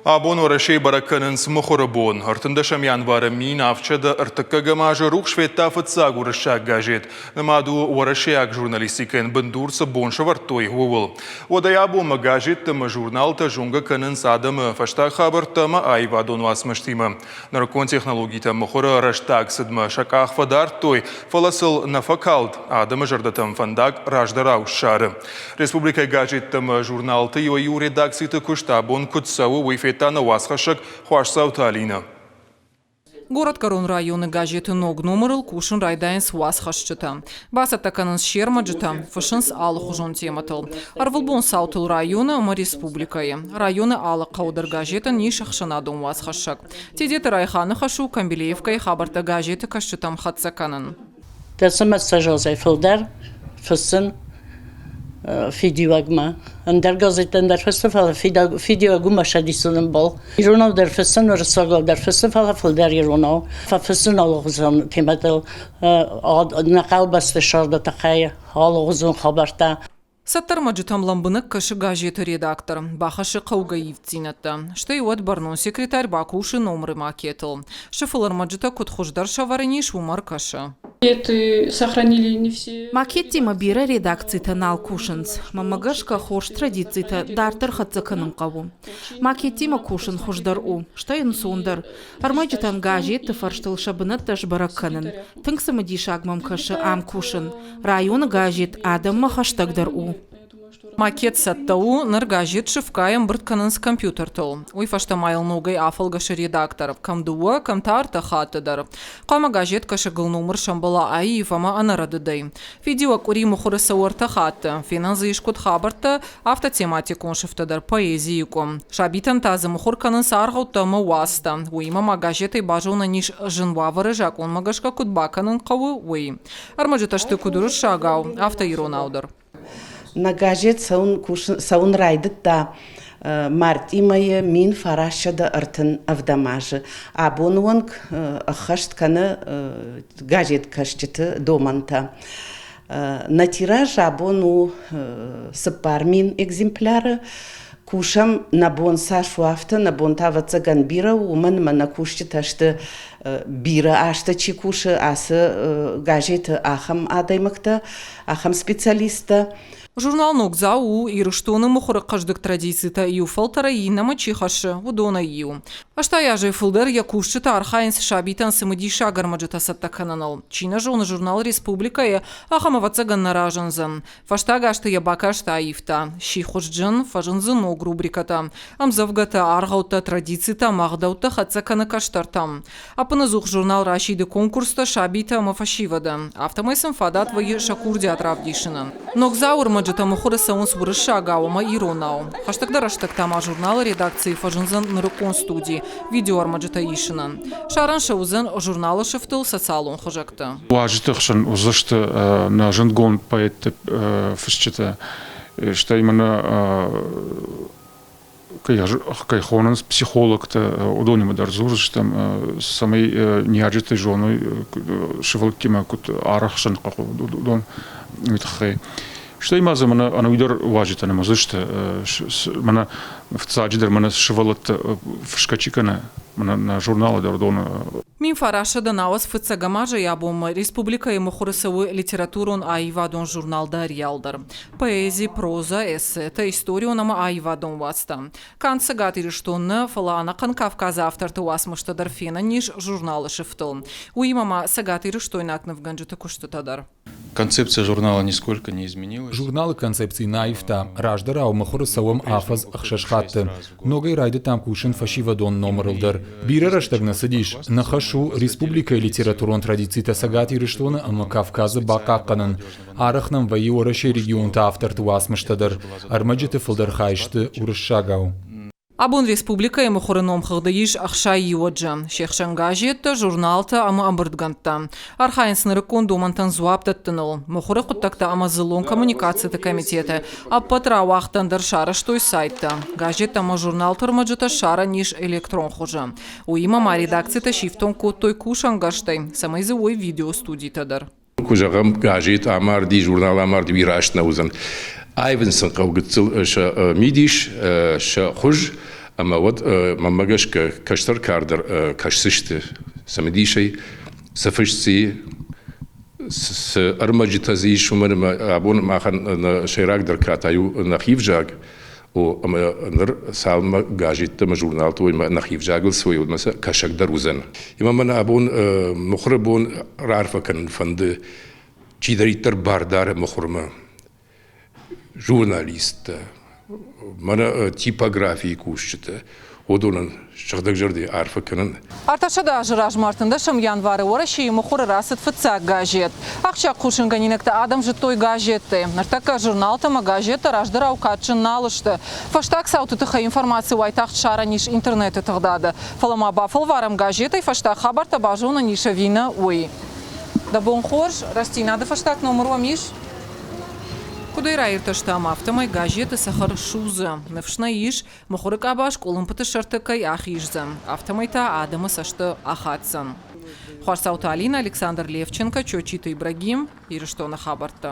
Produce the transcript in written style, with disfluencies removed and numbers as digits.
Abon orașei Barakanens Mokhorabon, Artandasham yanvarı min avçada ırtıkkagamaja ruh şvetta fıtsagu rışak gajet. Namadu oraşeyak jurnalistiken bandur sa bon şavartoy huvul. Odayabu magajet tama jurnal ta junga kanens adamı faşta haber tama ayva donvasmıştima. Narkon технологии ta Mokhora raştak sıdma şakah fadar toy falasıl nafakald adamı jardatan fandak rajdarav şarı. Respublika gajet tama jurnal ta yoyu redaksita kuştabon kutsavu вифета на Уасхашек Хуашсауталина. Город Корон районы газеты ног номерл кушен райдайнс Уасхашчета. Баса такананс шермаджета фашинс алы хужон тематыл. Арвылбон саутыл районы ама республикае. Районы алы қаудыр газета не шахшанадон Уасхашек. Тедеті райханы хашу Камбелеевкай хабарта газеты кашчетам хатсаканын. Тесімет сажалзай фылдар, фысын, فیدیوگما اندر گازیتن در فستیوال فیدیوگو مشاهدیسونم بال ایرانو در فستیوال و رساگل در فستیوال فلدر ایرانو فستیوال آلوزان تیمتل نقل بسته شرده تخیه آلوزان خبرتا Саттар маджитам ламбынық кашы газеты редактор. Бахашы қауға евцинатты. Шты вот барнон секретарь бакуши номры макетыл. Шыфылар маджита кутхуждар шаварыни шумар кашы. Макетти мабира редакцията на алкушенц. Мамагашка хош традицията дартар хатсаканын қаву. Макетти макушен хождар у. Штайын сондар. Армаджитан газеты фарштыл шабынат таш бараканын. Тыңсымы дишагмам кашы ам кушен. Район газет адам хаштагдар у. Макет саттау нар газет шывкаем бұртканынс компьютер тыл. Уй фаштамайл ногай афалгашы редактор. Камдуа, камтарта хатыдар. Қама газет кашы гыл номер шамбала аифама анарадыдай. Видео кури мухуры сауарта хаты. Финанзы ишкут хабарта автотематикон шыфтадар поэзийку. Шабитан тазы мухур канынс арғаутама уаста. Уймама газетай бажуна ниш жынва варыжак. Он магашка кутбаканын қавы уй. Армаджиташты кудуры шагау. Автоиронаудар. На газет саун райдыт да март имая мин фарашада артын авдамажы. Абонуанг ахашт каны газет кашчыты доманта. На тираж абону сыпар мин экземпляры. Кушам на бон сашуафта, на бон тава цаган бира, уман мана кушчыт ашты бира ашты чикушы, асы газеты ахам адаймыкта, ахам специалиста. Журнал Ногзау и Руштоны мухуры каждых традиций-то и уфалтара и намачи хаши удона ию. А что я же фулдер я кушчита архаинс шабитан самыди шагар маджита саттакананал. Чина же он журнал Республика и ахамавацаган наражанзан. Фаштага что я бакашта аифта. Шихушджан фажанзан ног рубриката. Амзавгата аргаута традиций-то магдаута хацакана каштартам. А поназух журнал Рашиды конкурста шабита мафашивада. Автомайсам фадат ваи шакурди атравдишинан. Ногзаур Джата мухура саун свурыша гаума иронау. Хаштагда раштагтама журнала редакции фажинзан нарукон студии. Видео армаджата ишинан. Шаран шаузан журнала шифтыл социалон хожакта. Важитахшан узашты на жангон поэт фашчата. Что именно кай хонанс психолог-то удонима дарзурж там самой неаджитой женой шевалкима кут арахшан какой удон митхай. Что има за мана ануидор важита на мазышта мана в цаджидер мана шевалат фшкачикана мана на журнала дордона. Мин фараша да навас фыцагамажа ябом республика и мухурысовы литературон айвадон журнал да реалдар. Поэзия, проза, эссе, та история нама айвадон васта. Канца гатири штонна фалана кан Кавказа авторты уасмышта дарфена ниш журналы шифтыл. Уимама сагатири штойнак навганджита куштатадар. Концепция журнала нисколько не изменилась. Журналы концепции наифта раждара у махурысовым афаз ахшашхатты. Много и райды там кушен фашивадон номерлдар. Бира раштагна садиш. Нахашу республика и литературон традиции сагатири штоны ама Кавказа бакаканын. Арахнам ваи ораши регион та авторты уасмыштадар. Армаджиты фылдархайшты урышшагау. Абон республика и мухураном хагдаиш ахшай юаджа. Шехшан газета, журналта ама амбырдганта. Архайнс нарыкон домантан зуаптаттыныл. Мухура куттакта ама зылон коммуникацията комитета. А патра вахтан даршара штой сайта. Газета ама журналтар маджата шара ниш электрон хожа. Уимама редакцията шифтон код той кушан гаштай. Самайзы ой видео студитадар. Кужагам газет амарди журнал амарди вираш наузан. Айвенсон қаугытсыл ша мидиш ша хуж أما ود ما جاش كشتر كاردر كشسشت سمديشي سفشتي أرمج تزي شو من ما أبون ما خن شيراك در كاتايو نخيف جاك وأما نر سالم جاجيت ما جورنال توي ما نخيف جاكل سوي مثلا كشك دروزن إما من أبون مخربون رعرف كان فند چیدری تر باردار مخرمه جورنالیست من تیپوگرافی کوشته ودونن شغدك جردي عارفه كنن Арташа да жираж мартында шым январы ораши мухуры расыт фыцак газет. Акча кушын ганинекта адам же той газеты. Нартака журнал тама газета раждыра укатшын налышты. Фаштак саутытыха информация уайтах шара ниш интернеты тагдады. Фалама бафыл варам газетой фаштак хабар табажуна ниша вина уй. Да бон хорш, расти надо фаштак номер вамиш. Кудайра ирташтам автомай газеты сахар шузы. Невшна иш, мухурык абаш колым пыты шартыкай ахишзы. Автомайта адымы сашты ахатсын. Хуарсаута Алина, Александр Левченко, Чочита Ибрагим, Ирыштона хабарта.